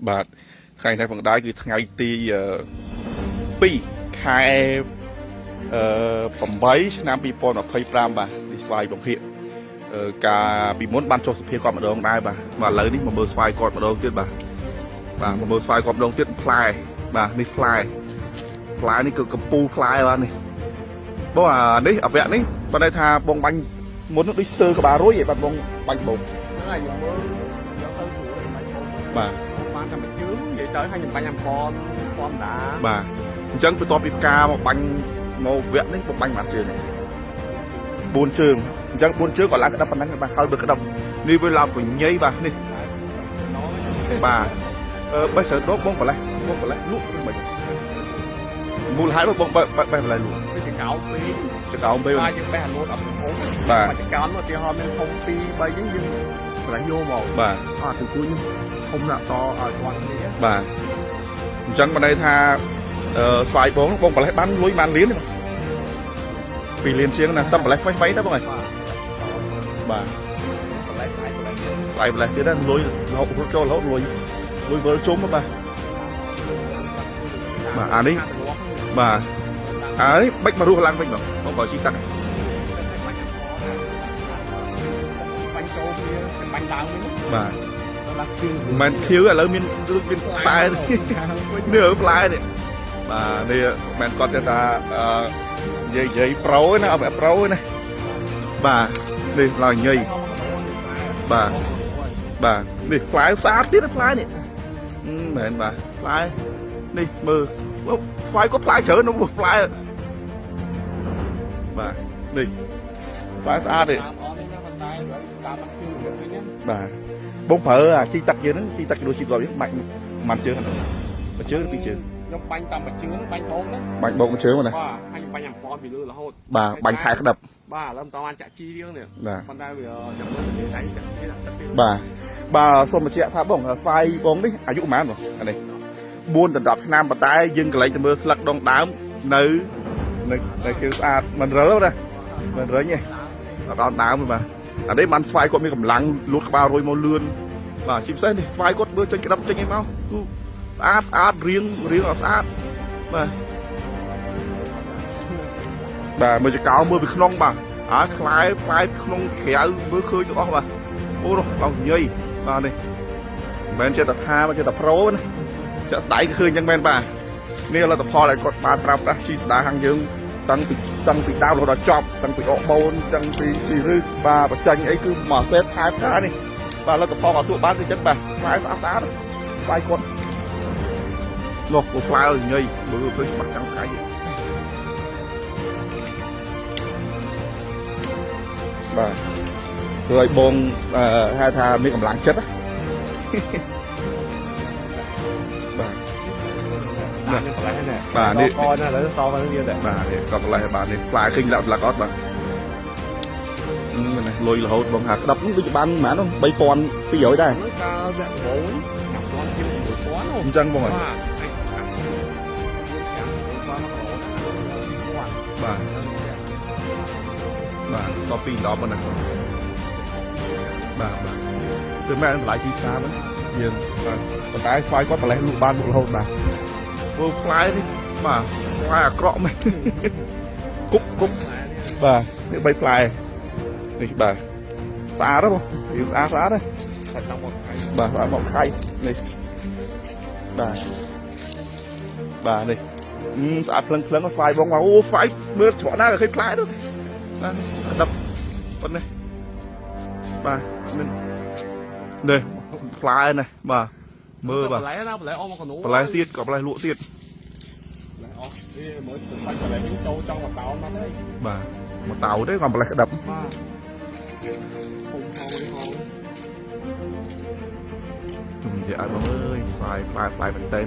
បាទថ្ងៃនេះផងដែរគឺថ្ងៃទី2ខែ8ឆ្នាំ2025បាទនេះស្វាយបំភាកការពីមុនបានចុះសភាគាត់ម្ដងដែរបាទឥឡូវនេះមកមើលស្វាយគាត់ម្ដងទៀតបាទមកមើលស្វាយគាត់ម្ដងទៀតផ្លែបាទនេះផ្លែនេះគឺកំពូលផ្លែបាទនេះបងអានេះអវៈនេះបើន័យថាបងបាញ់មុននោះដូចស្ទើរក្បាលរួយឯបាទបងបាញ់បងហ្នឹងហើយមើលយកទៅស្រួលបាញ់បងបាទបានតែមួយជើងនិយាយទៅឲ្យខ្ញុំបាញ់អាំពនធម្មតាបាទអញ្ចឹងបន្ទាប់ពីផ្កាមកបាញ់មកវគ្គនេះបងបាញ់មួយជើង4ជើងអញ្ចឹង4ជើងក៏ឡើងក្តាប់ប៉ុណ្ណឹងបាទហើយបើក្តាប់នេះវាឡើងវញ៉ៃបាទនេះបាទបើត្រូវដកបងបន្លេះលក់មិនមូលហេតុបងបេះបន្លែលក់វាចកោពេកចកោពេកបាទយើងបេះអាលូតអត់ធំបាទចកោមកទីហោមានធំ2 3ហ្នឹងយើងប្រឡាញ់យកមកបាទអត់ទៅជួយធំដាក់តឲ្យគាត់គ្នាបាទអញ្ចឹងមិនន័យថាស្វាយបងបន្លេះបានលុយបានលាន2លានជាងណាតែបន្លេះថ្មីៗណាបងអើយបាទបន្លែស្អែកបន្លែទៀតណាលុយរហូតចូលរហូតលុយវិលជុំបាទអានេះបាទអានេះបាច់មករស់ឡើងវិញបងក៏ជីទឹកបាញ់ចូលគ្នាបាញ់ដើមវិញបាទឡើងជើងមិនខៀវឥឡូវមានផ្លែនេះផ្លែនេះបាទនេះមិនគាត់ទេថានិយាយប្រូណាអត់ប្រូណាបាទនេះឡើងញ៉ៃបាទនេះផ្លែស្អាតទៀតផ្លែនេះមែនបាទផ្លែនេះមើលស្វាយក៏ផ្លែច្រើននោះផ្លែបាទនេះផ្លែស្អាតទេបាទបងប្រើអាជីទឹកយើងហ្នឹងជីទឹកដូចជីដល់យើងបាច់មិនជើងហ្នឹងមួយជើងពីរជើងខ្ញុំបាញ់តាមមួយជើងបាញ់បងណាបាញ់បងមួយជើងណាបាទហើយខ្ញុំបាញ់អាំពនពីលើរហូតបាទបាញ់ខែក្តាប់បាទឥឡូវមិនតបានចាក់ជីរៀងនេះប៉ុន្តែវាចាំមើលទៅដៃចាក់ជីដាក់ទឹកបាទសូមបញ្ជាក់ថាបងស្វាយបងនេះអាយុប្រហែលបងអានេះ4ដល់10ឆ្នាំប៉ុន្តែយើងកន្លែងទៅមើលស្លឹកដងដើមនៅគឺស្អាតមិនរើណាមិនរើញទេដល់ដើមបាទអានេះបានស្វាយគាត់មានកម្លាំងលូតក្បាលរួយមកលឿនបាទជាពិសេសនេះស្វាយគាត់មើលចេញក្តាប់ចេញអីមកគឺស្អាតរៀងអត់ស្អាតបាទមើលចកោមើលពីក្នុងបាទផ្លែក្នុងក្រៅមើលឃើញទាំងអស់បាទអូនោះឡងសញ្ញៃបាទនេះមិនមែនចេះតែថាចេះតែប្រូណាចាក់ស្ដាយឃើញអញ្ចឹងមែនបាទនេះលទ្ធផលដែលគាត់បានប្រើប្រាស់ជីស្ដាហាំងយើងតាំងពីដើមរហូតដល់ចប់តាំងពីអកបូនតាំងពីរឹសបាទបច្ចេកអីគឺមកសេតថែផ្កានេះបាទលទ្ធផលមកទួបានគឺអញ្ចឹងបាទផ្លែស្អាតស្វាយគាត់នោះផ្លែញ៉ៃមើលឃើញច្បាស់ចាំថ្ងៃបាទធ្វើឲ្យបងហៅថាមានកម្លាំងចិត្តបាទនេះបន្លែនេះបាទនេះកណាឥឡូវសមកទៀតបាទនេះក៏បន្លែបាទនេះផ្លែឃើញដាក់ស្លឹកអត់បាទនេះលុយរហូតបងថាក្តាប់នេះដូចបានប៉ុន្មាន3200ដែរកាលវគ្គ9 5000ជាង1000អញ្ចឹងបងបាទបាទដល់2 10ហ្នឹងបាទគឺមែនបន្លែទីផ្សារហ្នឹងយើងបាទប៉ុន្តែស្វាយគាត់បន្លែលក់បានរហូតបាទព្រោះផ្លែនេះបាទផ្លែអាក្រក់មែនគុកបាទនេះ3ផ្លែនេះបាទស្អាតទេបងវាស្អាតទេសាច់ដល់មកខៃបាទស្អាតមកខៃនេះបាទនេះស្អាតភ្លឹងស្វាយបងមកអូស្វាយមើលច្រកណាក៏ឃើញផ្លែទៅបាទដប់ប៉ុណ្ណេះបាទនេះផ្លែនេះបាទមើលបាទបន្លែណាបន្លែអស់មកកណូបន្លែទៀតក៏បន្លែលក់ទៀតអស់នេះមើលសាច់បន្លែវិញចូលចង់មកតោនមកទេបាទមកតោទេក៏បន្លែក្តាប់បាទហុំជុំនិយាយឲ្យបងអើយស្វាយផ្លែមែនតើ